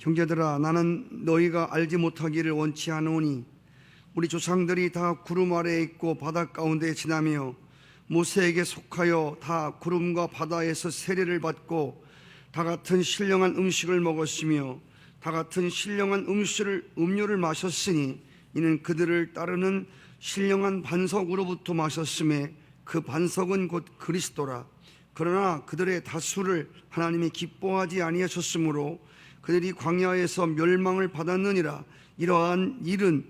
형제들아, 나는 너희가 알지 못하기를 원치 않으니 우리 조상들이 다 구름 아래에 있고 바다 가운데 지나며 모세에게 속하여 다 구름과 바다에서 세례를 받고 다 같은 신령한 음식을 먹었으며 다 같은 신령한 음료를 마셨으니 이는 그들을 따르는 신령한 반석으로부터 마셨음에 그 반석은 곧 그리스도라. 그러나 그들의 다수를 하나님이 기뻐하지 아니하셨으므로 그들이 광야에서 멸망을 받았느니라. 이러한 일은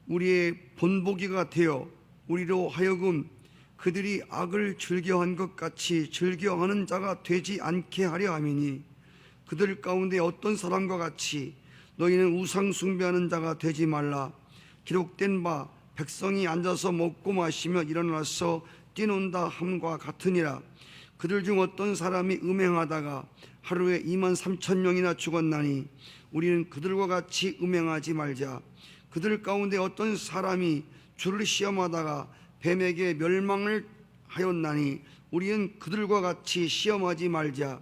우리의 본보기가 되어 우리로 하여금 그들이 악을 즐겨한 것 같이 즐겨하는 자가 되지 않게 하려 함이니, 그들 가운데 어떤 사람과 같이 너희는 우상 숭배하는 자가 되지 말라. 기록된 바 백성이 앉아서 먹고 마시며 일어나서 뛰논다 함과 같으니라. 그들 중 어떤 사람이 음행하다가 하루에 23,000명이나 죽었나니 우리는 그들과 같이 음행하지 말자. 그들 가운데 어떤 사람이 주를 시험하다가 뱀에게 멸망을 하였나니 우리는 그들과 같이 시험하지 말자.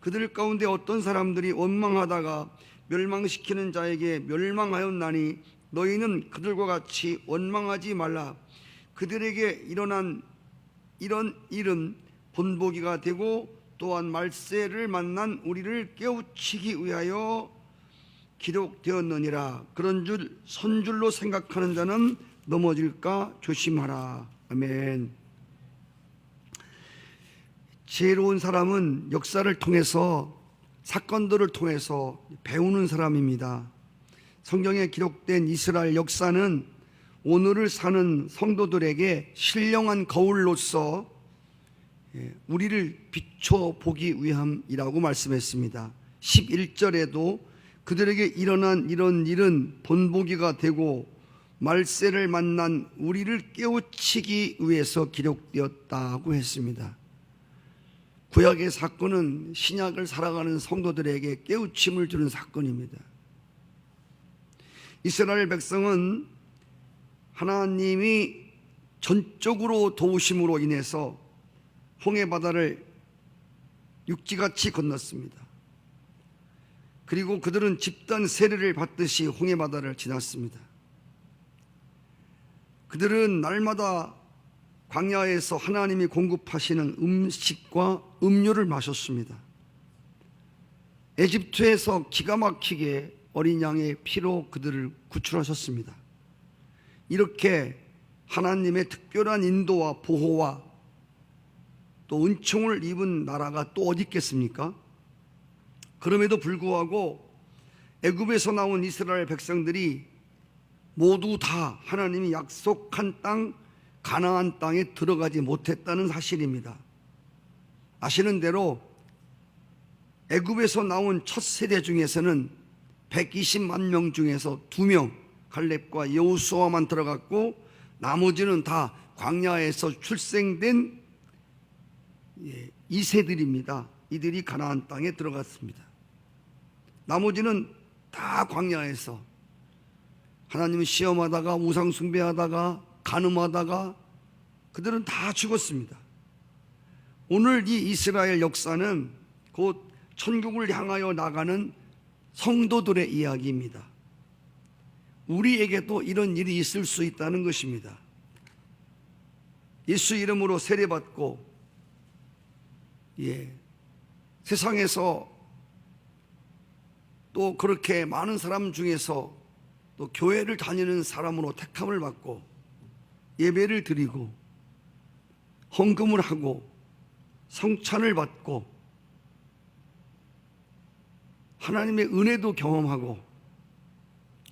그들 가운데 어떤 사람들이 원망하다가 멸망시키는 자에게 멸망하였나니 너희는 그들과 같이 원망하지 말라. 그들에게 일어난 이런 일은 본보기가 되고 또한 말세를 만난 우리를 깨우치기 위하여 기록되었느니라. 그런 줄 선줄로 생각하는 자는 넘어질까 조심하라. 아멘. 지혜로운 사람은 역사를 통해서, 사건들을 통해서 배우는 사람입니다. 성경에 기록된 이스라엘 역사는 오늘을 사는 성도들에게 신령한 거울로서 우리를 비춰보기 위함이라고 말씀했습니다. 11절에도 그들에게 일어난 이런 일은 본보기가 되고 말세를 만난 우리를 깨우치기 위해서 기록되었다고 했습니다. 구약의 사건은 신약을 살아가는 성도들에게 깨우침을 주는 사건입니다. 이스라엘 백성은 하나님이 전적으로 도우심으로 인해서 홍해 바다를 육지같이 건넜습니다. 그리고 그들은 집단 세례를 받듯이 홍해 바다를 지났습니다. 그들은 날마다 광야에서 하나님이 공급하시는 음식과 음료를 마셨습니다. 에집트에서 기가 막히게 어린 양의 피로 그들을 구출하셨습니다. 이렇게 하나님의 특별한 인도와 보호와 또 은총을 입은 나라가 또 어디 있겠습니까? 그럼에도 불구하고 애굽에서 나온 이스라엘 백성들이 모두 다 하나님이 약속한 땅 가나안 땅에 들어가지 못했다는 사실입니다. 아시는 대로 애굽에서 나온 첫 세대 중에서는 120만 명 중에서 2명 갈렙과 여호수아만 들어갔고 나머지는 다 광야에서 출생된 2세들입니다. 이들이 가나안 땅에 들어갔습니다. 나머지는 다 광야에서 하나님을 시험하다가 우상 숭배하다가 간음하다가 그들은 다 죽었습니다. 오늘 이 이스라엘 역사는 곧 천국을 향하여 나가는 성도들의 이야기입니다. 우리에게도 이런 일이 있을 수 있다는 것입니다. 예수 이름으로 세례받고 세상에서 또 그렇게 많은 사람 중에서 또 교회를 다니는 사람으로 택함을 받고 예배를 드리고 헌금을 하고 성찬을 받고 하나님의 은혜도 경험하고,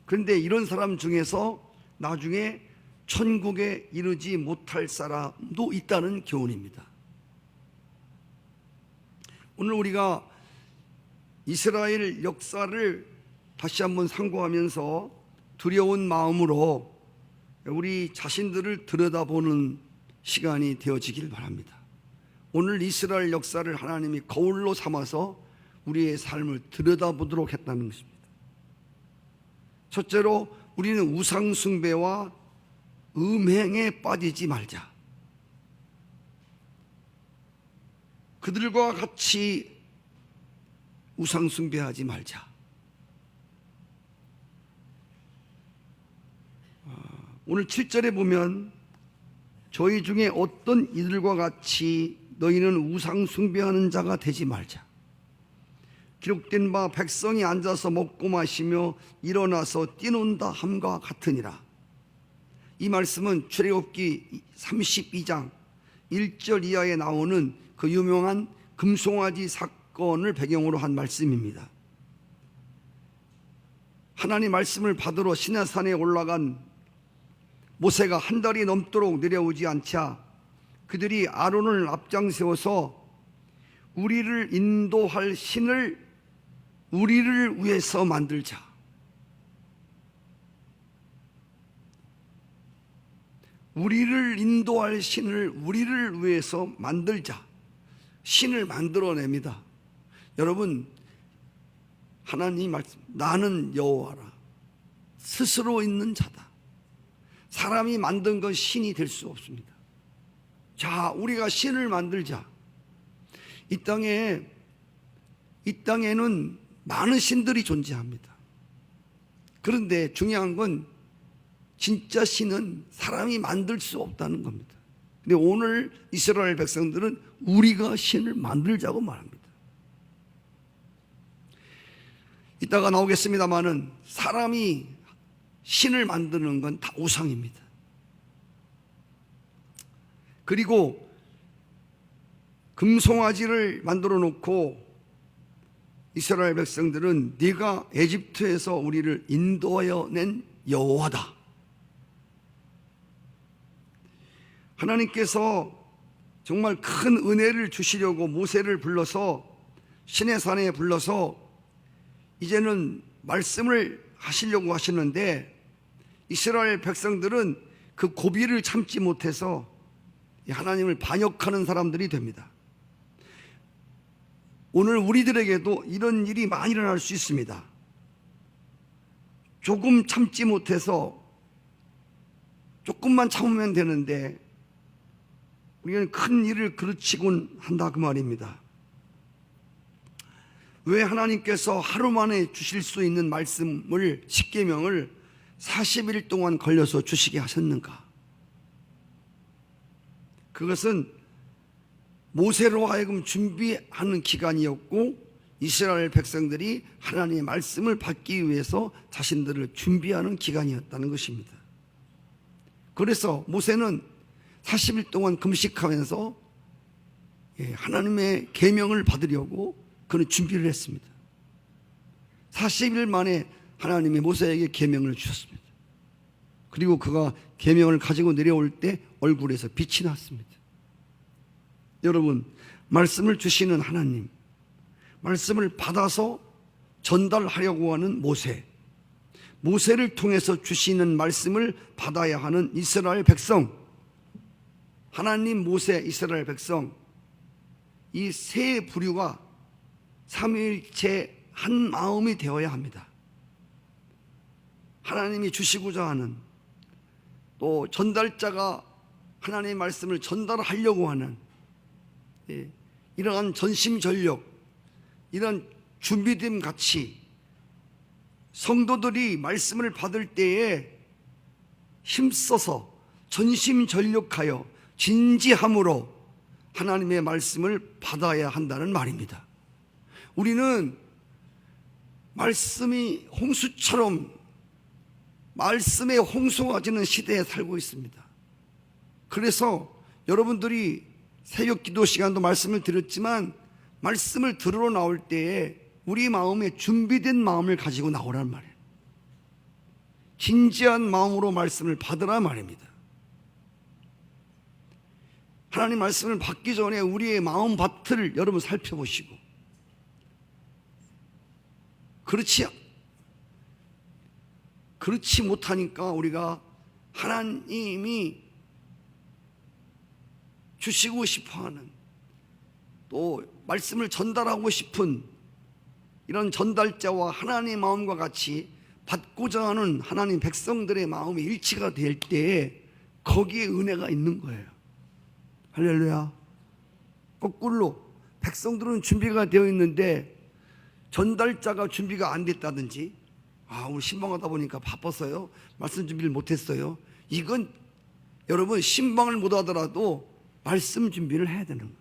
그런데 이런 사람 중에서 나중에 천국에 이르지 못할 사람도 있다는 교훈입니다. 오늘 우리가 이스라엘 역사를 다시 한번 상고하면서 두려운 마음으로 우리 자신들을 들여다보는 시간이 되어지길 바랍니다. 오늘 이스라엘 역사를 하나님이 거울로 삼아서 우리의 삶을 들여다보도록 했다는 것입니다. 첫째로 우리는 우상 숭배와 음행에 빠지지 말자. 그들과 같이 우상 숭배하지 말자. 오늘 7절에 보면 저희 중에 어떤 이들과 같이 너희는 우상 숭배하는 자가 되지 말자. 기록된 바 백성이 앉아서 먹고 마시며 일어나서 뛰논다 함과 같으니라. 이 말씀은 출애굽기 32장 1절 이하에 나오는 그 유명한 금송아지 사건을 배경으로 한 말씀입니다. 하나님 말씀을 받으러 시내산에 올라간 모세가 한 달이 넘도록 내려오지 않자 그들이 아론을 앞장세워서 우리를 인도할 신을 우리를 위해서 만들자. 우리를 인도할 신을 우리를 위해서 만들자. 신을 만들어냅니다. 여러분, 하나님 말씀, 나는 여호와라. 스스로 있는 자다. 사람이 만든 건 신이 될 수 없습니다. 자, 우리가 신을 만들자. 이 땅에는 많은 신들이 존재합니다. 그런데 중요한 건 진짜 신은 사람이 만들 수 없다는 겁니다. 근데 오늘 이스라엘 백성들은 우리가 신을 만들자고 말합니다. 이따가 나오겠습니다마는 사람이 신을 만드는 건 다 우상입니다. 그리고 금송아지를 만들어 놓고 이스라엘 백성들은 네가 에집트에서 우리를 인도하여 낸 여호와다. 하나님께서 정말 큰 은혜를 주시려고 모세를 불러서 시내산에 불러서 이제는 말씀을 하시려고 하시는데 이스라엘 백성들은 그 고비를 참지 못해서 하나님을 반역하는 사람들이 됩니다. 오늘 우리들에게도 이런 일이 많이 일어날 수 있습니다. 조금 참지 못해서 조금만 참으면 되는데 우리는 큰 일을 그르치곤 한다 그 말입니다. 왜 하나님께서 하루 만에 주실 수 있는 말씀을 10계명을 40일 동안 걸려서 주시게 하셨는가? 그것은 모세로 하여금 준비하는 기간이었고 이스라엘 백성들이 하나님의 말씀을 받기 위해서 자신들을 준비하는 기간이었다는 것입니다. 그래서 모세는 40일 동안 금식하면서 하나님의 계명을 받으려고 그는 준비를 했습니다. 40일 만에 하나님이 모세에게 계명을 주셨습니다. 그리고 그가 계명을 가지고 내려올 때 얼굴에서 빛이 났습니다. 여러분, 말씀을 주시는 하나님, 말씀을 받아서 전달하려고 하는 모세를 통해서 주시는 말씀을 받아야 하는 이스라엘 백성, 하나님, 모세, 이스라엘 백성, 이 세 부류가 삼위일체 한 마음이 되어야 합니다. 하나님이 주시고자 하는, 또 전달자가 하나님의 말씀을 전달하려고 하는 이러한 전심전력, 이런 준비됨 같이 성도들이 말씀을 받을 때에 힘써서 전심전력하여 진지함으로 하나님의 말씀을 받아야 한다는 말입니다. 우리는 말씀이 홍수처럼 말씀의 홍수가 지는 시대에 살고 있습니다. 그래서 여러분들이 새벽 기도 시간도 말씀을 드렸지만 말씀을 들으러 나올 때에 우리 마음에 준비된 마음을 가지고 나오란 말이에요. 진지한 마음으로 말씀을 받으라 말입니다. 하나님 말씀을 받기 전에 우리의 마음 밭을 여러분 살펴보시고, 그렇지 못하니까 우리가 하나님이 주시고 싶어하는, 또 말씀을 전달하고 싶은 이런 전달자와 하나님의 마음과 같이 받고자 하는 하나님 백성들의 마음이 일치가 될 때에 거기에 은혜가 있는 거예요. 할렐루야. 거꾸로 백성들은 준비가 되어 있는데 전달자가 준비가 안 됐다든지, 우리 신방하다 보니까 바빴어요, 말씀 준비를 못했어요, 이건 여러분 신방을 못 하더라도 말씀 준비를 해야 되는 거예요.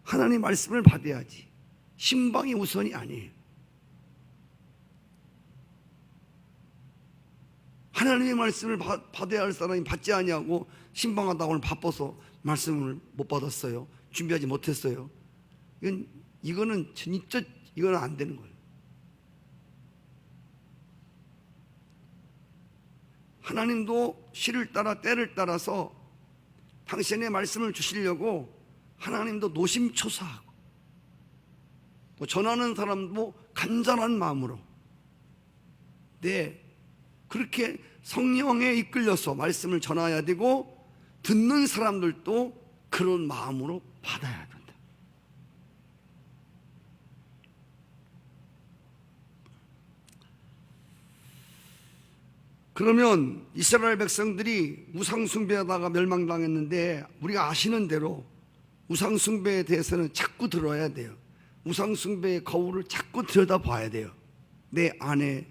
하나님 말씀을 받아야지. 신방이 우선이 아니에요. 하나님의 말씀을 받아야 할 사람이 받지 아니하고 신방하다고는 바빠서 말씀을 못 받았어요. 준비하지 못했어요. 이거는 진짜 이거는 안 되는 거예요. 하나님도 시를 따라 때를 따라서 당신의 말씀을 주시려고 하나님도 노심초사하고 또 전하는 사람도 간절한 마음으로 그렇게 성령에 이끌려서 말씀을 전해야 되고 듣는 사람들도 그런 마음으로 받아야 된다. 그러면 이스라엘 백성들이 우상숭배하다가 멸망당했는데 우리가 아시는 대로 우상숭배에 대해서는 자꾸 들어야 돼요. 우상숭배의 거울을 자꾸 들여다봐야 돼요. 내 안에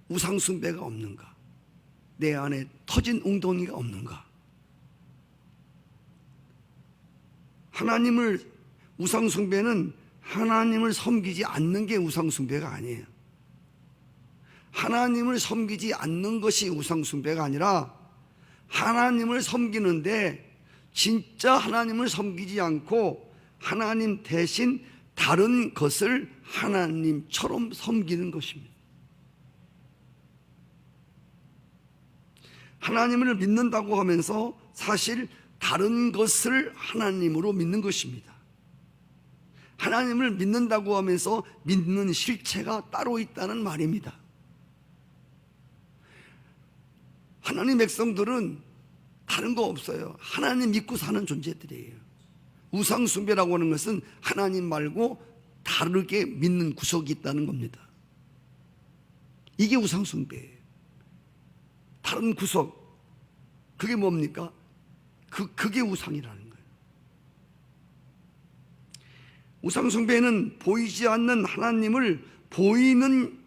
우상숭배가 없는가? 내 안에 터진 웅덩이가 없는가? 우상숭배는 하나님을 섬기지 않는 게 우상숭배가 아니에요. 하나님을 섬기지 않는 것이 우상숭배가 아니라 하나님을 섬기는데 진짜 하나님을 섬기지 않고 하나님 대신 다른 것을 하나님처럼 섬기는 것입니다. 하나님을 믿는다고 하면서 사실 다른 것을 하나님으로 믿는 것입니다. 하나님을 믿는다고 하면서 믿는 실체가 따로 있다는 말입니다. 하나님 백성들은 다른 거 없어요. 하나님 믿고 사는 존재들이에요. 우상숭배라고 하는 것은 하나님 말고 다르게 믿는 구석이 있다는 겁니다. 이게 우상숭배예요. 다른 구석, 그게 뭡니까? 그게 우상이라는 거예요. 우상숭배는 보이지 않는 하나님을 보이는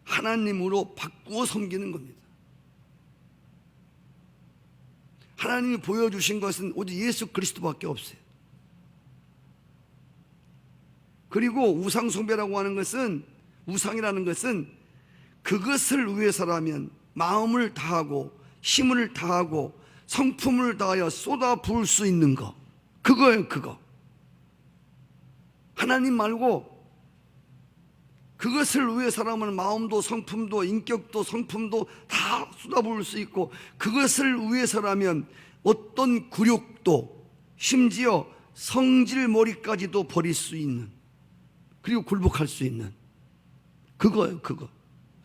하나님으로 바꾸어 섬기는 겁니다. 하나님이 보여주신 것은 오직 예수 그리스도밖에 없어요. 그리고 우상숭배라고 하는 것은, 우상이라는 것은 그것을 위해서라면 마음을 다하고 힘을 다하고 성품을 다하여 쏟아 부을 수 있는 거, 그거예요. 그거 하나님 말고 그것을 위해서라면 마음도 성품도 인격도 성품도 다 쏟아부을 수 있고, 그것을 위해서라면 어떤 굴욕도 심지어 성질머리까지도 버릴 수 있는, 그리고 굴복할 수 있는 그거예요.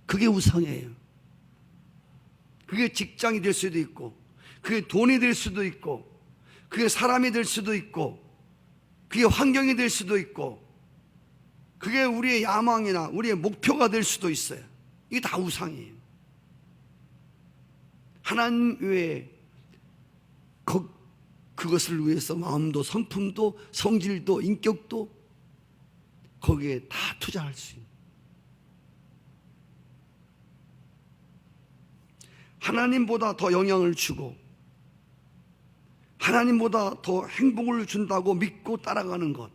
그게 우상이에요. 그게 직장이 될 수도 있고, 그게 돈이 될 수도 있고, 그게 사람이 될 수도 있고, 그게 환경이 될 수도 있고, 그게 우리의 야망이나 우리의 목표가 될 수도 있어요. 이게 다 우상이에요. 하나님 외에 그것을 위해서 마음도 성품도 성질도 인격도 거기에 다 투자할 수 있는, 하나님보다 더 영향을 주고 하나님보다 더 행복을 준다고 믿고 따라가는 것,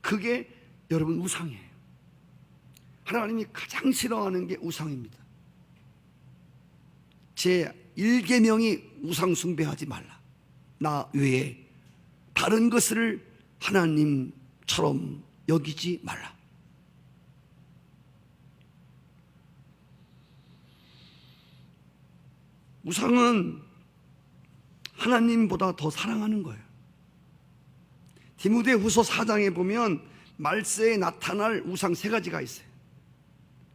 그게 여러분 우상이에요. 하나님이 가장 싫어하는 게 우상입니다. 제 1계명이 우상 숭배하지 말라. 나 외에 다른 것을 하나님처럼 여기지 말라. 우상은 하나님보다 더 사랑하는 거예요. 디모데후서 4장에 보면 말세에 나타날 우상 3가지가 있어요.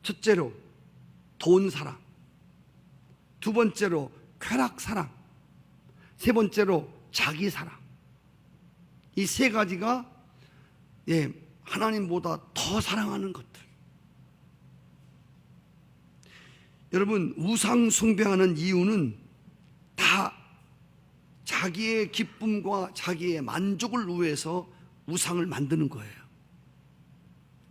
첫째로 돈 사랑, 두 번째로 쾌락 사랑, 세 번째로 자기 사랑. 이 3가지가 하나님보다 더 사랑하는 것들. 여러분, 우상 숭배하는 이유는 다 자기의 기쁨과 자기의 만족을 위해서 우상을 만드는 거예요.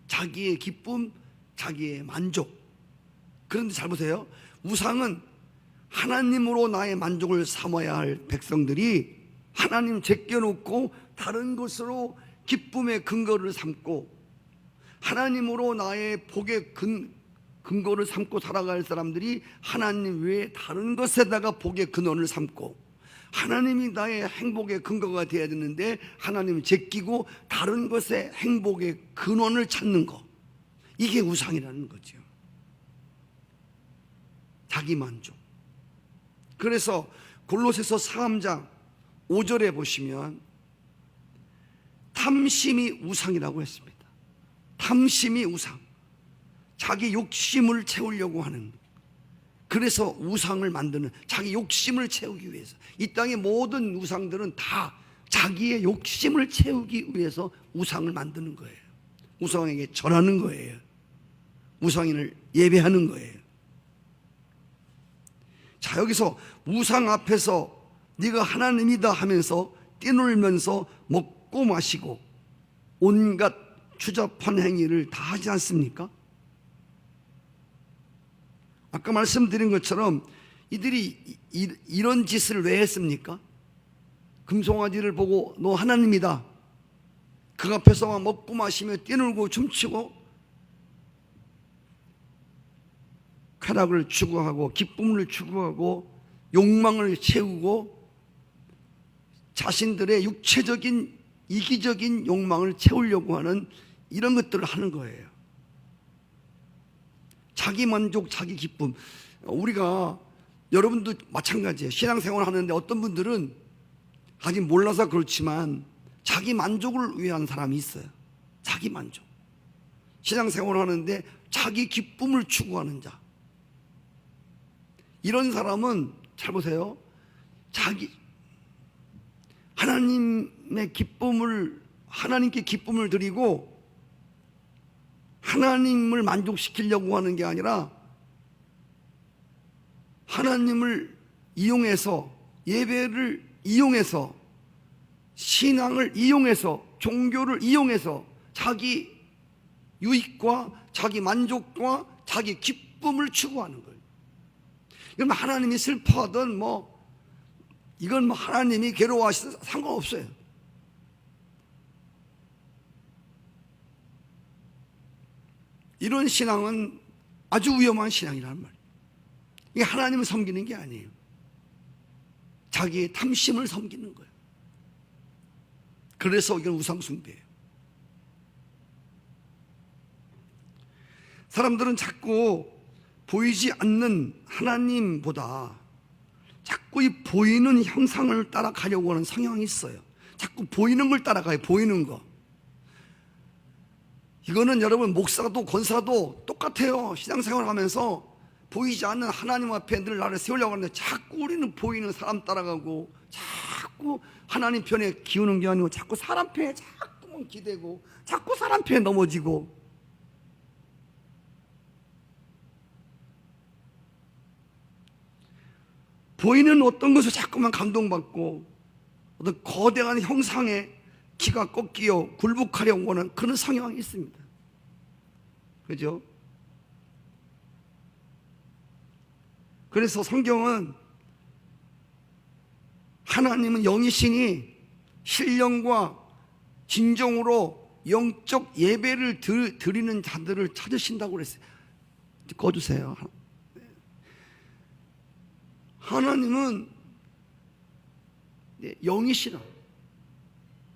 자기의 기쁨, 자기의 만족. 그런데 잘 보세요. 우상은 하나님으로 나의 만족을 삼아야 할 백성들이 하나님 제껴놓고 다른 것으로 기쁨의 근거를 삼고 하나님으로 나의 복의 근거를 삼고 살아갈 사람들이 하나님 외에 다른 것에다가 복의 근원을 삼고 하나님이 나의 행복의 근거가 되어야 되는데 하나님을 제끼고 다른 것에 행복의 근원을 찾는 것, 이게 우상이라는 거죠. 자기만족. 그래서 골로새서 3장 5절에 보시면 탐심이 우상이라고 했습니다. 탐심이 우상, 자기 욕심을 채우려고 하는, 그래서 우상을 만드는, 자기 욕심을 채우기 위해서. 이 땅의 모든 우상들은 다 자기의 욕심을 채우기 위해서 우상을 만드는 거예요. 우상에게 절하는 거예요. 우상인을 예배하는 거예요. 자, 여기서 우상 앞에서 네가 하나님이다 하면서 뛰놀면서 먹고 마시고 온갖 추잡한 행위를 다 하지 않습니까? 아까 말씀드린 것처럼 이들이 이런 짓을 왜 했습니까? 금송아지를 보고 너 하나님이다, 그 앞에서만 먹고 마시며 뛰놀고 춤추고 쾌락을 추구하고 기쁨을 추구하고 욕망을 채우고 자신들의 육체적인 이기적인 욕망을 채우려고 하는 이런 것들을 하는 거예요. 자기 만족, 자기 기쁨. 우리가, 여러분도 마찬가지예요. 신앙생활을 하는데 어떤 분들은 아직 몰라서 그렇지만 자기 만족을 위한 사람이 있어요. 자기 만족. 신앙생활을 하는데 자기 기쁨을 추구하는 자, 이런 사람은 잘 보세요. 하나님의 기쁨을, 하나님께 기쁨을 드리고 하나님을 만족시키려고 하는 게 아니라 하나님을 이용해서, 예배를 이용해서, 신앙을 이용해서, 종교를 이용해서 자기 유익과 자기 만족과 자기 기쁨을 추구하는 거예요. 그럼 하나님이 슬퍼하든 이건 하나님이 괴로워하시든 상관없어요. 이런 신앙은 아주 위험한 신앙이란 말이에요. 이게 하나님을 섬기는 게 아니에요. 자기의 탐심을 섬기는 거예요. 그래서 이건 우상숭배예요. 사람들은 자꾸 보이지 않는 하나님보다 자꾸 이 보이는 형상을 따라가려고 하는 성향이 있어요. 자꾸 보이는 걸 따라가요. 보이는 거. 이거는 여러분 목사도 권사도 똑같아요. 신앙생활 하면서 보이지 않는 하나님 앞에 늘 나를 세우려고 하는데 자꾸 우리는 보이는 사람 따라가고 자꾸 하나님 편에 기우는 게 아니고 자꾸 사람 편에 자꾸만 기대고 자꾸 사람 편에 넘어지고, 보이는 어떤 것을 자꾸만 감동받고 어떤 거대한 형상에 키가 꺾이어 굴복하려고 하는 그런 성향이 있습니다. 그죠? 그래서 성경은 하나님은 영이시니 신령과 진정으로 영적 예배를 드리는 자들을 찾으신다고 그랬어요. 꺼주세요. 하나님은 영이시라.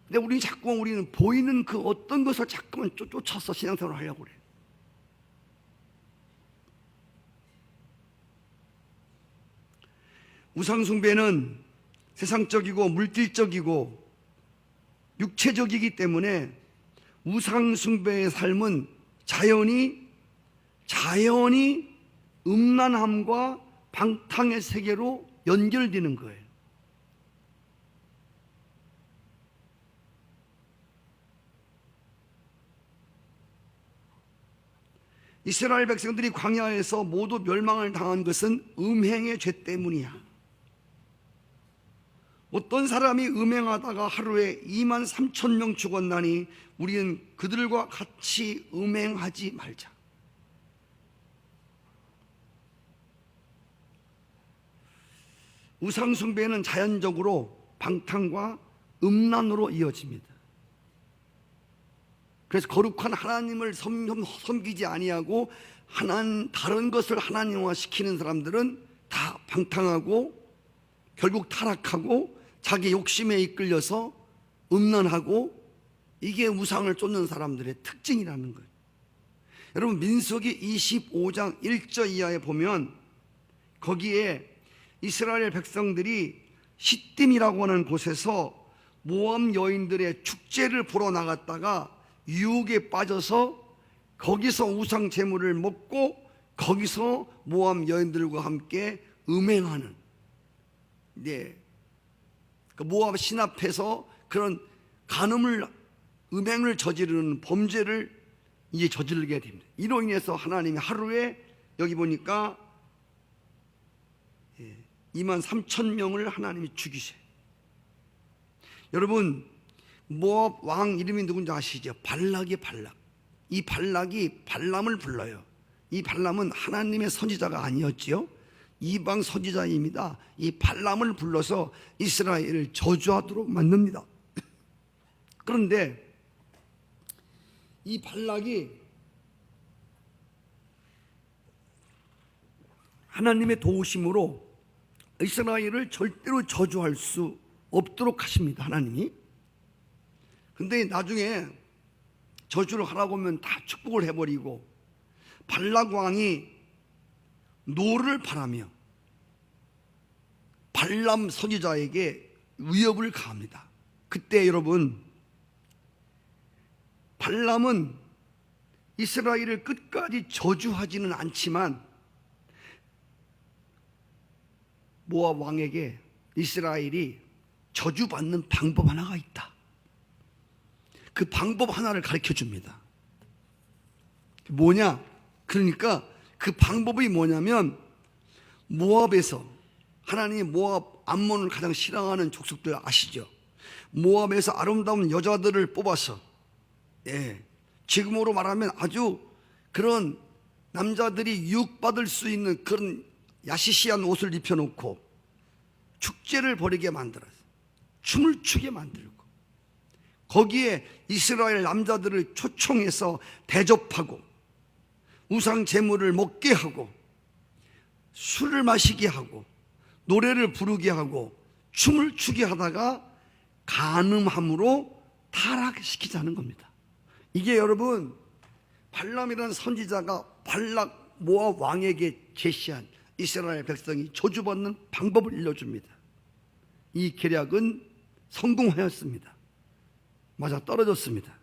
근데 우리는 보이는 그 어떤 것을 자꾸만 쫓아서 신앙생활을 하려고 그래요. 우상숭배는 세상적이고 물질적이고 육체적이기 때문에 우상숭배의 삶은 자연히 음란함과 방탕의 세계로 연결되는 거예요. 이스라엘 백성들이 광야에서 모두 멸망을 당한 것은 음행의 죄 때문이야. 어떤 사람이 음행하다가 하루에 23,000명 죽었나니 우리는 그들과 같이 음행하지 말자. 우상 숭배는 자연적으로 방탕과 음란으로 이어집니다. 그래서 거룩한 하나님을 섬기지 아니하고 다른 것을 하나님화 시키는 사람들은 다 방탕하고 결국 타락하고 자기 욕심에 이끌려서 음란하고, 이게 우상을 쫓는 사람들의 특징이라는 거예요. 여러분, 민수기 25장 1절 이하에 보면 거기에 이스라엘 백성들이 시딤이라고 하는 곳에서 모압 여인들의 축제를 보러 나갔다가 유혹에 빠져서 거기서 우상 제물을 먹고 거기서 모압 여인들과 함께 음행하는, 그 모압 신 앞에서 그런 음행을 저지르는 범죄를 이제 저지르게 됩니다. 이로 인해서 하나님이 하루에 여기 보니까 23,000명을 하나님이 죽이셔요. 여러분, 모압 왕 이름이 누군지 아시죠? 발락이 발락. 이 발락이 발람을 불러요. 이 발람은 하나님의 선지자가 아니었지요. 이방 선지자입니다. 이 발람을 불러서 이스라엘을 저주하도록 만듭니다. 그런데 이 발락이 하나님의 도우심으로 이스라엘을 절대로 저주할 수 없도록 하십니다, 하나님이. 근데 나중에 저주를 하라고 하면 다 축복을 해버리고 발락 왕이 노를 바라며 발람 선지자에게 위협을 가합니다. 그때 여러분, 발람은 이스라엘을 끝까지 저주하지는 않지만 모압 왕에게 이스라엘이 저주받는 방법 하나가 있다. 그 방법 하나를 가르쳐 줍니다. 뭐냐? 그러니까 그 방법이 뭐냐면, 모압에서, 하나님이 모압 암몬을 가장 싫어하는 족속들 아시죠? 모압에서 아름다운 여자들을 뽑아서, 지금으로 말하면 아주 그런 남자들이 유혹받을 수 있는 그런 야시시한 옷을 입혀놓고 축제를 벌이게 만들어서 춤을 추게 만들고, 거기에 이스라엘 남자들을 초청해서 대접하고 우상 제물을 먹게 하고 술을 마시게 하고 노래를 부르게 하고 춤을 추게 하다가 간음함으로 타락시키자는 겁니다. 이게 여러분, 발람이라는 선지자가 발락 모압 왕에게 제시한 이스라엘 백성이 저주받는 방법을 일러줍니다. 이 계략은 성공하였습니다. 맞아 떨어졌습니다.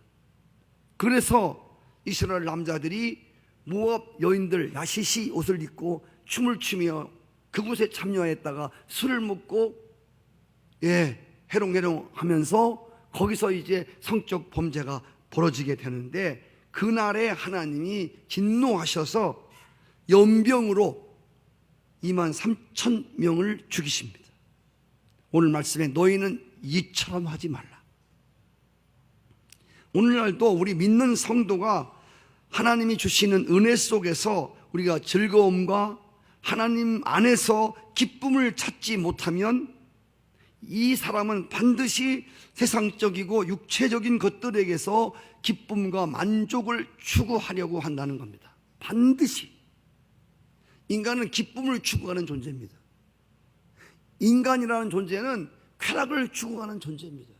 그래서 이스라엘 남자들이 모압 여인들 야시시 옷을 입고 춤을 추며 그곳에 참여했다가 술을 먹고 해롱해롱 하면서 거기서 이제 성적 범죄가 벌어지게 되는데, 그날에 하나님이 진노하셔서 연병으로 23,000명을 죽이십니다. 오늘 말씀에 너희는 이처럼 하지 말라. 오늘날도 우리 믿는 성도가 하나님이 주시는 은혜 속에서 우리가 즐거움과 하나님 안에서 기쁨을 찾지 못하면 이 사람은 반드시 세상적이고 육체적인 것들에게서 기쁨과 만족을 추구하려고 한다는 겁니다. 반드시. 인간은 기쁨을 추구하는 존재입니다. 인간이라는 존재는 쾌락을 추구하는 존재입니다.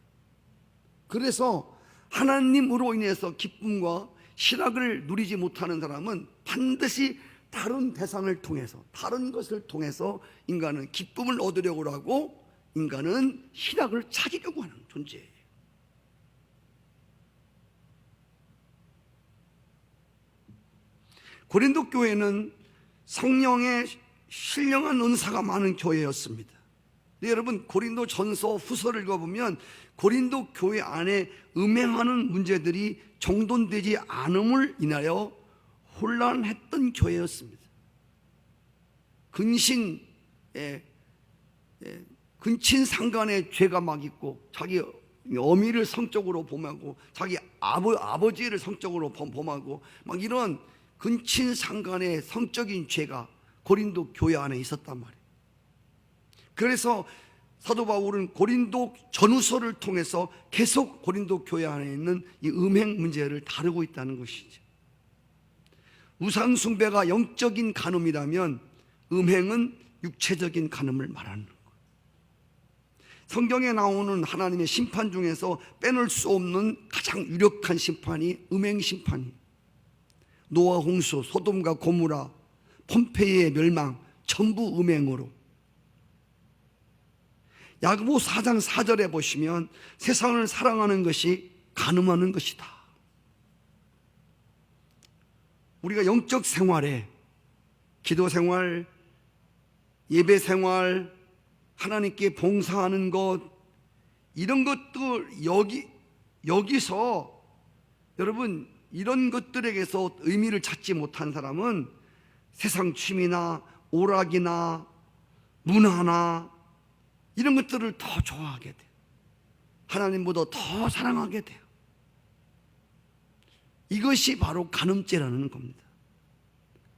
그래서 하나님으로 인해서 기쁨과 희락을 누리지 못하는 사람은 반드시 다른 대상을 통해서, 다른 것을 통해서 인간은 기쁨을 얻으려고 하고 인간은 희락을 찾으려고 하는 존재예요. 고린도 교회는 성령의 신령한 은사가 많은 교회였습니다. 근데 여러분, 고린도 전서 후서를 읽어보면 고린도 교회 안에 음행하는 문제들이 정돈되지 않음을 인하여 혼란했던 교회였습니다. 근친상간의 죄가 막 있고, 자기 어미를 성적으로 범하고 자기 아버지를 성적으로 범하고 막 이런 근친상간의 성적인 죄가 고린도 교회 안에 있었단 말이에요. 그래서 사도 바울은 고린도 전후서를 통해서 계속 고린도 교회 안에 있는 이 음행 문제를 다루고 있다는 것이죠. 우상 숭배가 영적인 간음이라면 음행은 육체적인 간음을 말하는 거예요. 성경에 나오는 하나님의 심판 중에서 빼놓을 수 없는 가장 유력한 심판이 음행 심판이에요. 노아 홍수, 소돔과 고무라, 폼페이의 멸망, 전부 음행으로. 야고보 4장 4절에 보시면 세상을 사랑하는 것이 간음하는 것이다. 우리가 영적 생활에 기도 생활, 예배 생활, 하나님께 봉사하는 것, 이런 것들 여기서 여러분 이런 것들에게서 의미를 찾지 못한 사람은 세상 취미나 오락이나 문화나 이런 것들을 더 좋아하게 돼요. 하나님보다 더 사랑하게 돼요. 이것이 바로 간음죄라는 겁니다.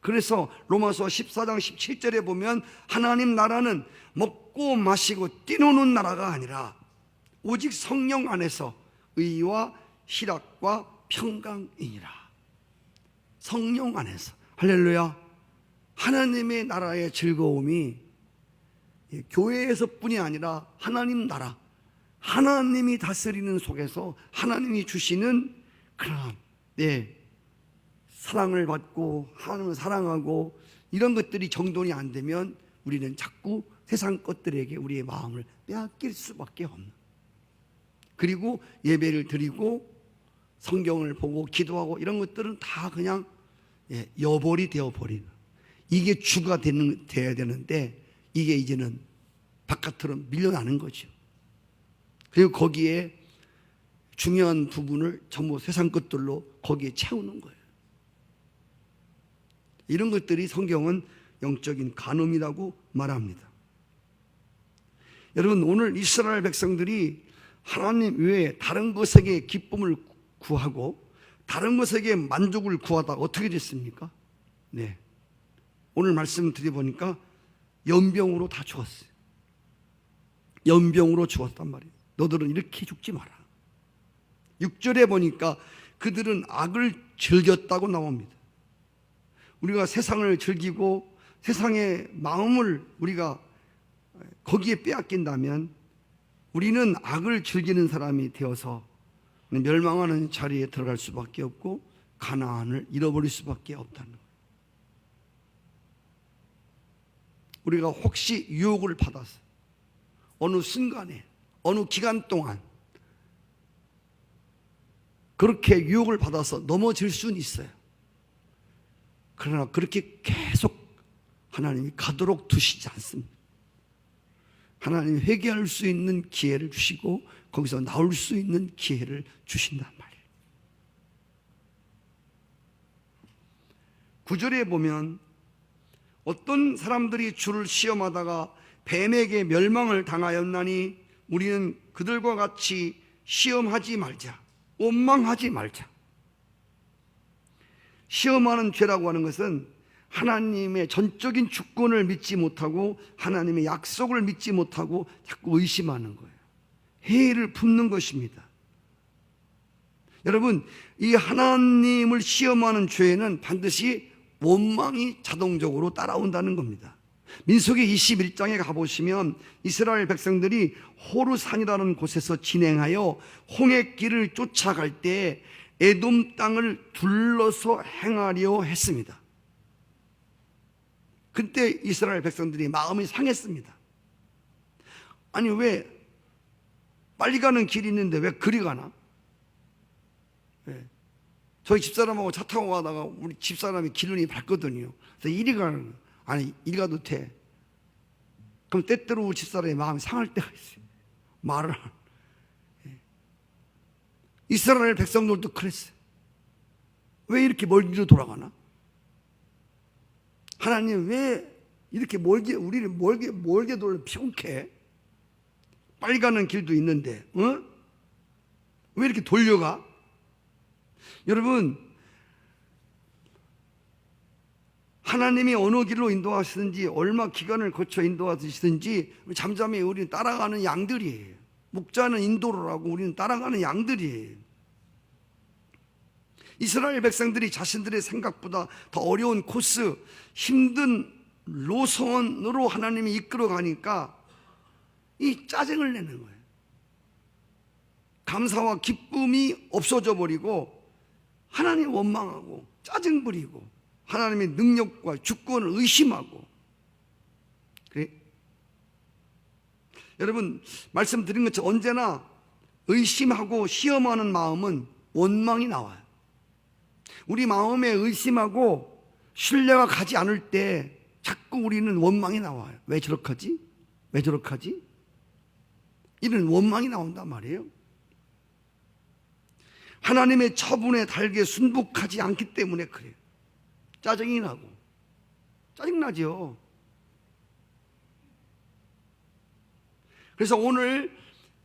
그래서 로마서 14장 17절에 보면 하나님 나라는 먹고 마시고 뛰노는 나라가 아니라 오직 성령 안에서 의와 희락과 평강이니라. 성령 안에서. 할렐루야. 하나님의 나라의 즐거움이 교회에서 뿐이 아니라 하나님 나라, 하나님이 다스리는 속에서 하나님이 주시는 그런 사랑을 받고 하나님을 사랑하고 이런 것들이 정돈이 안 되면 우리는 자꾸 세상 것들에게 우리의 마음을 빼앗길 수밖에 없는, 그리고 예배를 드리고 성경을 보고 기도하고 이런 것들은 다 그냥 여벌이 되어버리는, 이게 주가 되어야 되는데 이게 이제는 바깥으로 밀려나는 거죠. 그리고 거기에 중요한 부분을 전부 세상 것들로 거기에 채우는 거예요. 이런 것들이 성경은 영적인 간음이라고 말합니다. 여러분, 오늘 이스라엘 백성들이 하나님 외에 다른 것에게 기쁨을 구하고 다른 것에게 만족을 구하다 어떻게 됐습니까? 오늘 말씀 드려보니까 연병으로 다 죽었어요. 연병으로 죽었단 말이에요. 너들은 이렇게 죽지 마라. 6절에 보니까 그들은 악을 즐겼다고 나옵니다. 우리가 세상을 즐기고 세상의 마음을 우리가 거기에 빼앗긴다면 우리는 악을 즐기는 사람이 되어서 멸망하는 자리에 들어갈 수밖에 없고 가나안을 잃어버릴 수밖에 없다는 거예요. 우리가 혹시 유혹을 받아서 어느 순간에 어느 기간 동안 그렇게 유혹을 받아서 넘어질 수는 있어요. 그러나 그렇게 계속 하나님이 가도록 두시지 않습니다. 하나님이 회개할 수 있는 기회를 주시고 거기서 나올 수 있는 기회를 주신단 말이에요. 9절에 보면 어떤 사람들이 주를 시험하다가 뱀에게 멸망을 당하였나니 우리는 그들과 같이 시험하지 말자, 원망하지 말자. 시험하는 죄라고 하는 것은 하나님의 전적인 주권을 믿지 못하고 하나님의 약속을 믿지 못하고 자꾸 의심하는 거예요. 회의를 품는 것입니다. 여러분, 이 하나님을 시험하는 죄에는 반드시 원망이 자동적으로 따라온다는 겁니다. 민수기 21장에 가보시면 이스라엘 백성들이 호르산이라는 곳에서 진행하여 홍해길을 쫓아갈 때 에돔 땅을 둘러서 행하려 했습니다. 그때 이스라엘 백성들이 마음이 상했습니다. 아니, 왜 빨리 가는 길이 있는데 왜 그리 가나? 저희 집사람하고 차 타고 가다가 우리 집사람이 기름이 밝거든요. 그래서 이리 가는 거예요. 아니, 이리 가도 돼. 그럼 때때로 우리 집사람의 마음이 상할 때가 있어요. 말을 안. 이스라엘 백성들도 그랬어요. 왜 이렇게 멀리로 돌아가나? 하나님 왜 이렇게 멀게, 우리를 멀게 돌려 피곤해? 빨리 가는 길도 있는데, 왜 이렇게 돌려가? 여러분, 하나님이 어느 길로 인도하시든지 얼마 기간을 거쳐 인도하시든지 잠잠히 우리는 따라가는 양들이에요. 목자는 인도를 하고 우리는 따라가는 양들이에요. 이스라엘 백성들이 자신들의 생각보다 더 어려운 코스, 힘든 노선으로 하나님이 이끌어 가니까 이 짜증을 내는 거예요. 감사와 기쁨이 없어져 버리고 하나님 원망하고 짜증 부리고 하나님의 능력과 주권을 의심하고. 그래? 여러분, 말씀드린 것처럼 언제나 의심하고 시험하는 마음은 원망이 나와요. 우리 마음에 의심하고 신뢰가 가지 않을 때 자꾸 우리는 원망이 나와요. 왜 저렇게 하지? 이런 원망이 나온단 말이에요. 하나님의 처분에 달게 순복하지 않기 때문에 그래요. 짜증이 나고. 짜증나죠. 그래서 오늘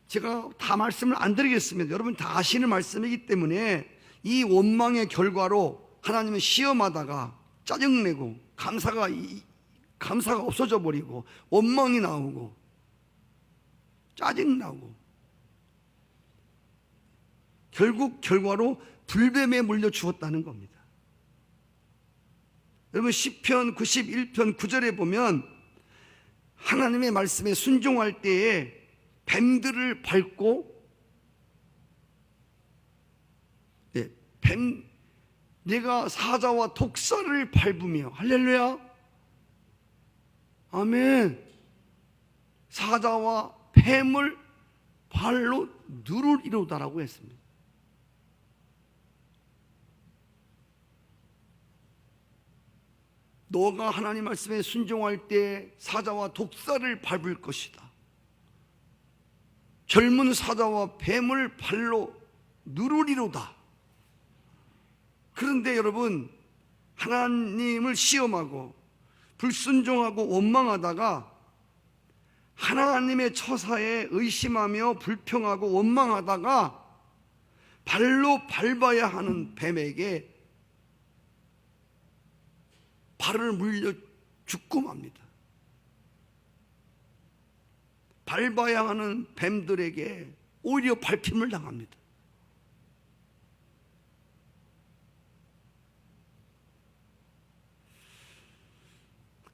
제가 다 말씀을 안 드리겠습니다. 여러분 다 아시는 말씀이기 때문에 이 원망의 결과로 하나님은 시험하다가 짜증내고 감사가 없어져 버리고 원망이 나오고 짜증나고 결국 결과로 불뱀에 물려 죽었다는 겁니다. 여러분 시편 91편 9절에 보면 하나님의 말씀에 순종할 때에 뱀들을 밟고 내가 사자와 독사를 밟으며 할렐루야 아멘 사자와 뱀을 발로 누르리로다라고 했습니다. 너가 하나님 말씀에 순종할 때 사자와 독사를 밟을 것이다. 젊은 사자와 뱀을 발로 누르리로다. 그런데 여러분 하나님을 시험하고 불순종하고 원망하다가 하나님의 처사에 의심하며 불평하고 원망하다가 발로 밟아야 하는 뱀에게 발을 물려 죽고 맙니다. 밟아야 하는 뱀들에게 오히려 밟힘을 당합니다.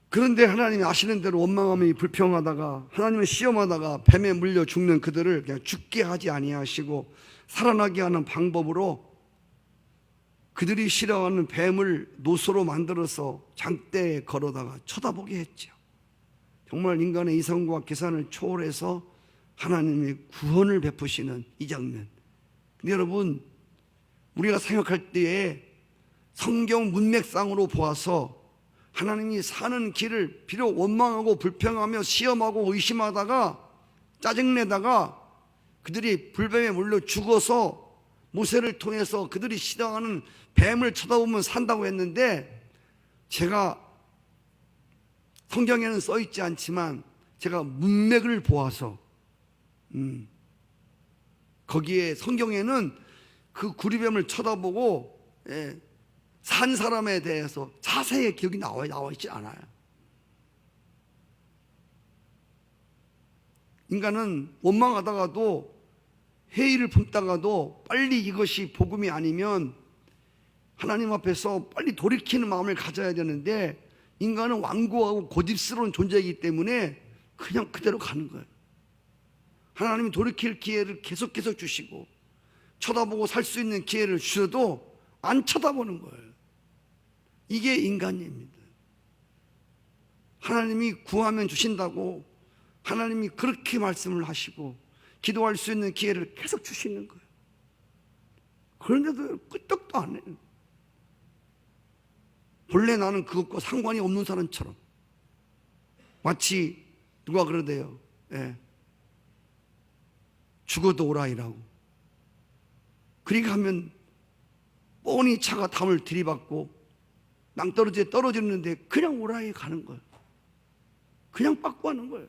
그런데 하나님이 아시는 대로 원망하며 불평하다가 하나님을 시험하다가 뱀에 물려 죽는 그들을 그냥 죽게 하지 아니하시고 살아나게 하는 방법으로 그들이 싫어하는 뱀을 노소로 만들어서 장대에 걸어다가 쳐다보게 했죠. 정말 인간의 이성과 계산을 초월해서 하나님의 구원을 베푸시는 이 장면. 근데 여러분 우리가 생각할 때에 성경 문맥상으로 보아서 하나님이 사는 길을 비록 원망하고 불평하며 시험하고 의심하다가 짜증내다가 그들이 불뱀에 물려 죽어서 모세를 통해서 그들이 싫어하는 뱀을 쳐다보면 산다고 했는데 제가 성경에는 써있지 않지만 제가 문맥을 보아서 거기에 성경에는 그 구리뱀을 쳐다보고 산 사람에 대해서 자세히 기억이 나와 있지 않아요. 인간은 원망하다가도 회의를 품다가도 빨리 이것이 복음이 아니면 하나님 앞에서 빨리 돌이키는 마음을 가져야 되는데 인간은 완고하고 고집스러운 존재이기 때문에 그냥 그대로 가는 거예요. 하나님이 돌이킬 기회를 계속해서 주시고 쳐다보고 살 수 있는 기회를 주셔도 안 쳐다보는 거예요. 이게 인간입니다. 하나님이 구하면 주신다고 하나님이 그렇게 말씀을 하시고 기도할 수 있는 기회를 계속 주시는 거예요. 그런데도 끄떡도 안 해요. 본래 나는 그것과 상관이 없는 사람처럼 마치 누가 그러대요. 죽어도 오라이라고. 그리고 하면 뻔히 차가 담을 들이받고 낭떠러지에 떨어지는데 그냥 오라이 가는 거예요. 그냥 빠꾸하는 거예요.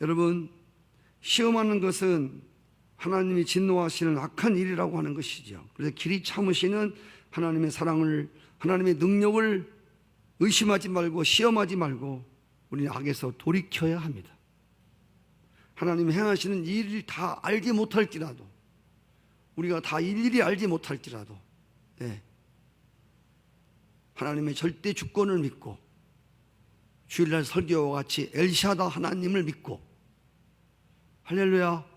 여러분 시험하는 것은 하나님이 진노하시는 악한 일이라고 하는 것이죠. 그래서 길이 참으시는 하나님의 사랑을, 하나님의 능력을 의심하지 말고 시험하지 말고 우리는 악에서 돌이켜야 합니다. 하나님 행하시는 일을 다 알지 못할지라도, 우리가 다 일일이 알지 못할지라도, 네, 하나님의 절대 주권을 믿고 주일날 설교와 같이 엘샤다 하나님을 믿고, 할렐루야,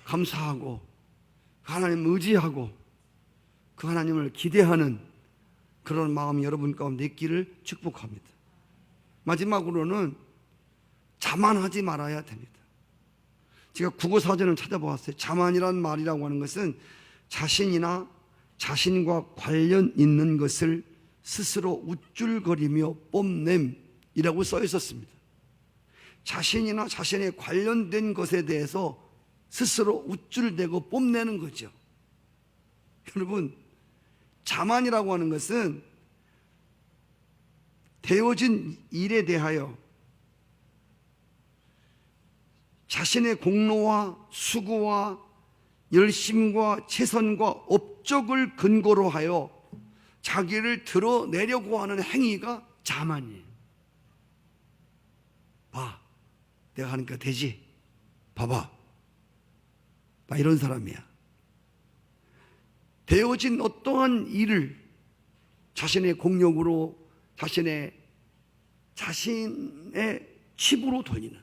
감사하고 하나님을 의지하고 그 하나님을 기대하는 그런 마음이 여러분 가운데 있기를 축복합니다. 마지막으로는 자만하지 말아야 됩니다. 제가 국어사전을 찾아보았어요. 자만이란 말이라고 하는 것은 자신이나 자신과 관련 있는 것을 스스로 우쭐거리며 뽐냄이라고 써 있었습니다. 자신이나 자신에 관련된 것에 대해서 스스로 우쭐대고 뽐내는 거죠. 여러분, 자만이라고 하는 것은 되어진 일에 대하여 자신의 공로와 수고와 열심과 최선과 업적을 근거로 하여 자기를 드러내려고 하는 행위가 자만이에요. 봐, 내가 하니까 되지? 봐봐, 나 이런 사람이야. 되어진 어떠한 일을 자신의 공력으로 자신의 칩으로 돌리는,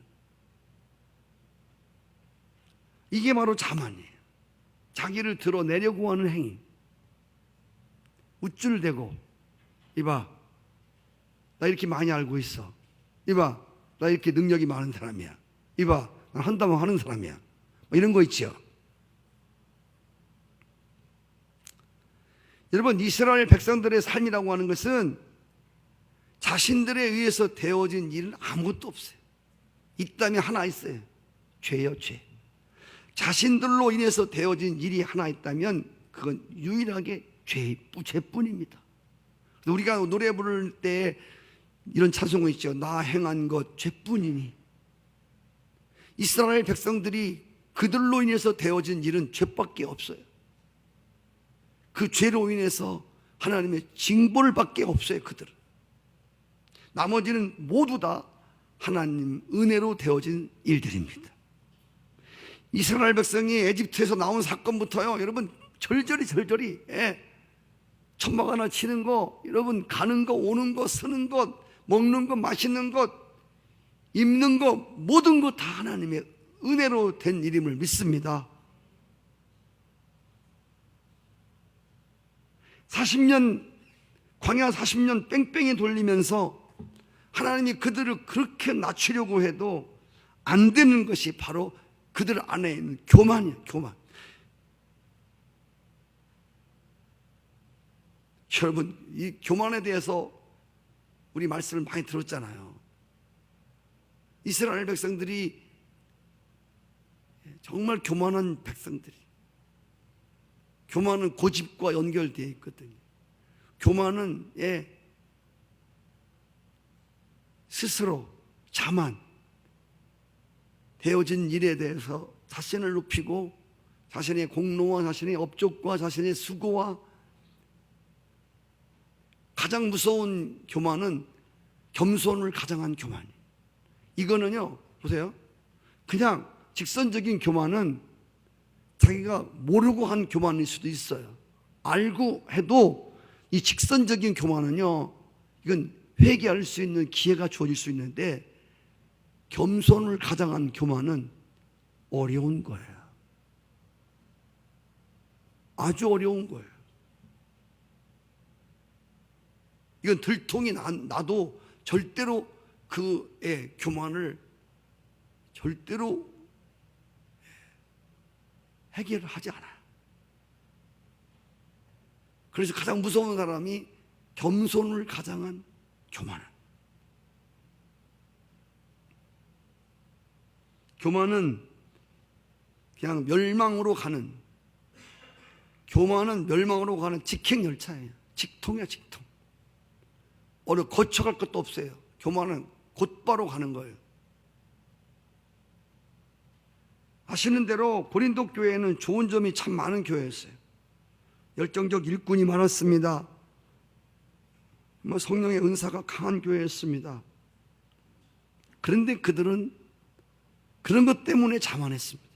이게 바로 자만이에요. 자기를 드러내려고 하는 행위. 우쭐대고, 이봐, 나 이렇게 많이 알고 있어. 이봐, 나 이렇게 능력이 많은 사람이야. 이봐, 난 한다면 하는 사람이야. 이런 거 있죠. 여러분, 이스라엘 백성들의 삶이라고 하는 것은 자신들에 의해서 되어진 일은 아무것도 없어요. 있다면 하나 있어요. 죄요, 죄. 자신들로 인해서 되어진 일이 하나 있다면 그건 유일하게 죄뿐입니다. 우리가 노래 부를 때 이런 찬송이 있죠. 나 행한 것 죄뿐이니. 이스라엘 백성들이 그들로 인해서 되어진 일은 죄밖에 없어요. 그 죄로 인해서 하나님의 징벌 밖에 없어요. 그들은. 나머지는 모두 다 하나님 은혜로 되어진 일들입니다. 이스라엘 백성이 에집트에서 나온 사건부터요, 여러분, 절절히 천막 하나 치는 거, 여러분, 가는 거, 오는 거, 쓰는 것, 먹는 것, 마시는 것, 입는 것, 모든 것 다 하나님의 은혜로 된 일임을 믿습니다. 40년, 광야 40년 뺑뺑이 돌리면서 하나님이 그들을 그렇게 낮추려고 해도 안 되는 것이 바로 그들 안에 있는 교만이에요. 교만. 여러분, 이 교만에 대해서 우리 말씀을 많이 들었잖아요. 이스라엘 백성들이 정말 교만한 백성들이, 교만은 고집과 연결되어 있거든요. 교만은 스스로 자만, 되어진 일에 대해서 자신을 높이고 자신의 공로와 자신의 업적과 자신의 수고와, 가장 무서운 교만은 겸손을 가장한 교만이에요. 이거는요, 보세요, 그냥 직선적인 교만은 자기가 모르고 한 교만일 수도 있어요. 알고 해도 이 직선적인 교만은요, 이건 회개할 수 있는 기회가 주어질 수 있는데, 겸손을 가장한 교만은 어려운 거예요. 아주 어려운 거예요. 이건 들통이 나도 절대로 그의 교만을 절대로 해결을 하지 않아요. 그래서 가장 무서운 사람이 겸손을 가장한 교만은. 교만은 그냥 멸망으로 가는, 교만은 멸망으로 가는 직행열차예요. 직통이야, 직통. 어느 거쳐갈 것도 없어요. 교만은 곧바로 가는 거예요. 아시는 대로 고린도 교회는 좋은 점이 참 많은 교회였어요. 열정적 일꾼이 많았습니다. 성령의 은사가 강한 교회였습니다. 그런데 그들은 그런 것 때문에 자만했습니다.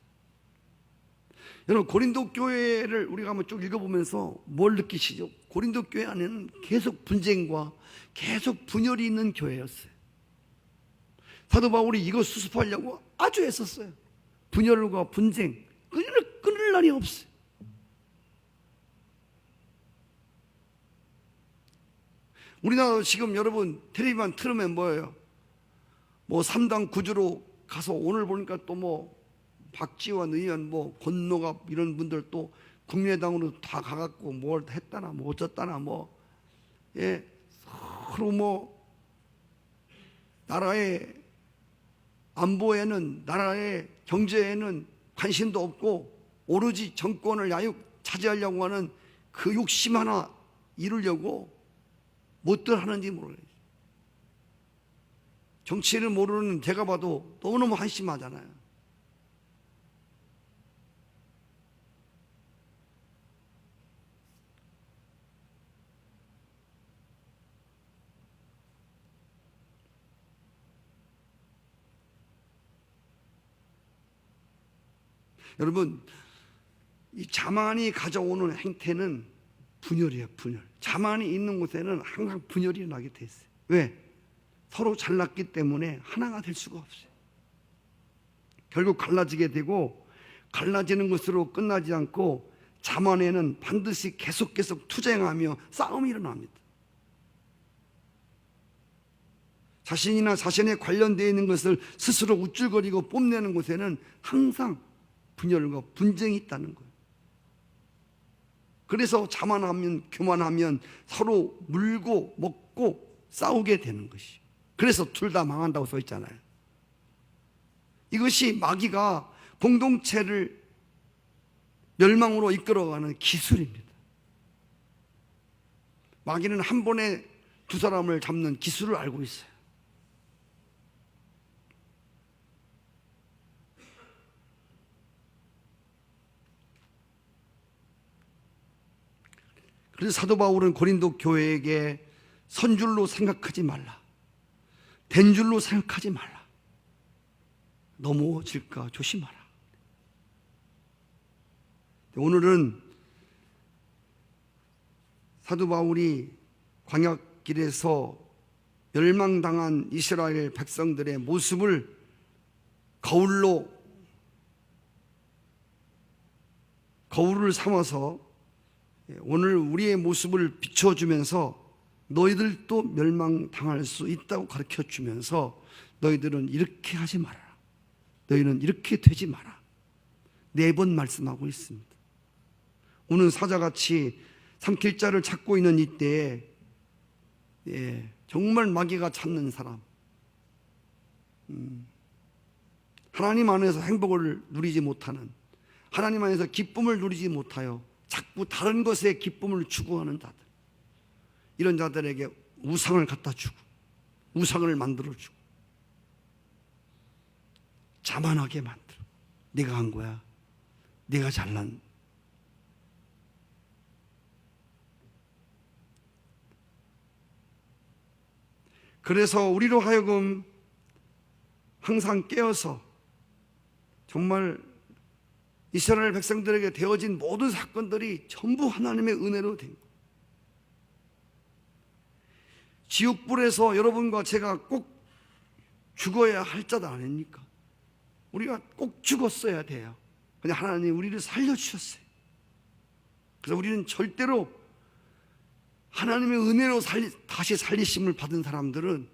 여러분, 고린도 교회를 우리가 한번 쭉 읽어보면서 뭘 느끼시죠? 고린도 교회 안에는 계속 분쟁과 계속 분열이 있는 교회였어요. 사도 바울이 이거 수습하려고 아주 애썼어요. 분열과 분쟁 끊을 날이 없어요. 우리나라도 지금 여러분 텔레비만 틀으면 뭐예요? 뭐 3당 구주로 가서 오늘 보니까 또 뭐 박지원 의원, 뭐 권노갑 이런 분들 또 국민의당으로 다 가갖고 뭘 했다나 뭐 어쩌다나 뭐, 예, 서로 뭐 나라의 안보에는, 나라의 경제에는 관심도 없고 오로지 정권을 차지하려고 하는 그 욕심 하나 이루려고 못들 하는지 모르겠어요. 정치를 모르는 제가 봐도 너무너무 한심하잖아요. 여러분, 이 자만이 가져오는 행태는 분열이에요. 분열. 자만이 있는 곳에는 항상 분열이 나게 돼 있어요. 왜? 서로 잘났기 때문에 하나가 될 수가 없어요. 결국 갈라지게 되고, 갈라지는 것으로 끝나지 않고 자만에는 반드시 계속 투쟁하며 싸움이 일어납니다. 자신이나 자신에 관련되어 있는 것을 스스로 우쭐거리고 뽐내는 곳에는 항상 분열과 분쟁이 있다는 거예요. 그래서 자만하면, 교만하면 서로 물고 먹고 싸우게 되는 것이죠. 그래서 둘 다 망한다고 써 있잖아요. 이것이 마귀가 공동체를 멸망으로 이끌어가는 기술입니다. 마귀는 한 번에 두 사람을 잡는 기술을 알고 있어요. 그래서 사도 바울은 고린도 교회에게 선줄로 생각하지 말라, 된 줄로 생각하지 말라, 넘어질까 조심하라. 오늘은 사도 바울이 광야길에서 멸망당한 이스라엘 백성들의 모습을 거울을 삼아서 오늘 우리의 모습을 비춰주면서 너희들도 멸망당할 수 있다고 가르쳐주면서 너희들은 이렇게 하지 말아라, 너희는 이렇게 되지 마라, 4번 말씀하고 있습니다. 오늘 사자같이 삼킬자를 찾고 있는 이때에 정말 마귀가 찾는 사람, 하나님 안에서 행복을 누리지 못하는, 하나님 안에서 기쁨을 누리지 못하여 자꾸 다른 것에 기쁨을 추구하는 자들, 이런 자들에게 우상을 갖다 주고 우상을 만들어 주고 자만하게 만들어. 네가 한 거야, 네가 잘난. 그래서 우리로 하여금 항상 깨어서 정말 이스라엘 백성들에게 되어진 모든 사건들이 전부 하나님의 은혜로 된 거예요. 지옥불에서 여러분과 제가 꼭 죽어야 할 자도 아닙니까? 우리가 꼭 죽었어야 돼요. 근데 하나님 우리를 살려주셨어요. 그래서 우리는 절대로 하나님의 은혜로 다시 살리심을 받은 사람들은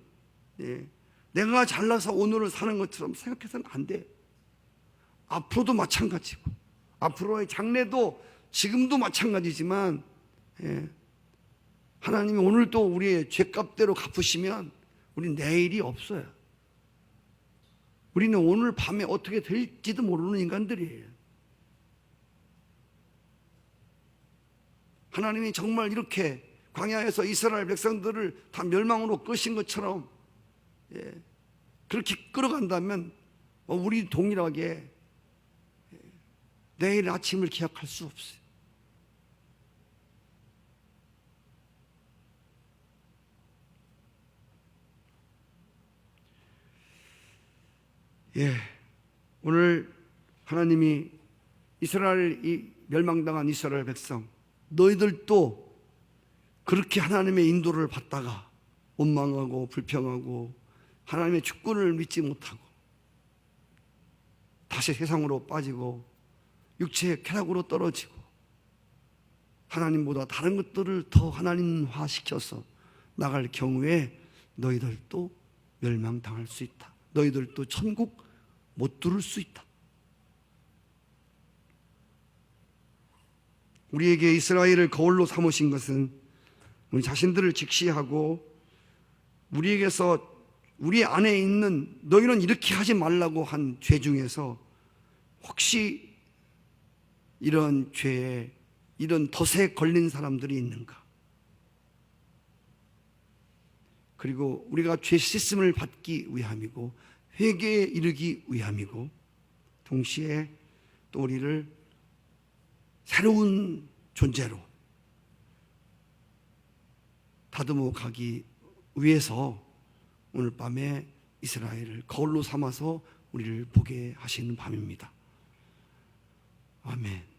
내가 잘나서 오늘을 사는 것처럼 생각해서는 안 돼요. 앞으로도 마찬가지고, 앞으로의 장래도 지금도 마찬가지지만, 하나님이 오늘도 우리의 죄값대로 갚으시면 우리 내일이 없어요. 우리는 오늘 밤에 어떻게 될지도 모르는 인간들이에요. 하나님이 정말 이렇게 광야에서 이스라엘 백성들을 다 멸망으로 끄신 것처럼 그렇게 끌어간다면 우리 동일하게 내일 아침을 기약할 수 없어요. 오늘 하나님이 이스라엘, 멸망당한 이스라엘 백성, 너희들도 그렇게 하나님의 인도를 받다가 원망하고 불평하고 하나님의 주권을 믿지 못하고 다시 세상으로 빠지고 육체의 쾌락으로 떨어지고 하나님보다 다른 것들을 더 하나님화시켜서 나갈 경우에 너희들도 멸망당할 수 있다. 너희들도 천국 못 들을 수 있다. 우리에게 이스라엘을 거울로 삼으신 것은 우리 자신들을 직시하고 우리에게서 우리 안에 있는 너희는 이렇게 하지 말라고 한 죄 중에서 혹시 이런 죄에 이런 덫에 걸린 사람들이 있는가? 그리고 우리가 죄 씻음을 받기 위함이고 회개에 이르기 위함이고 동시에 또 우리를 새로운 존재로 다듬어 가기 위해서 오늘 밤에 이스라엘을 거울로 삼아서 우리를 보게 하시는 밤입니다. 아멘.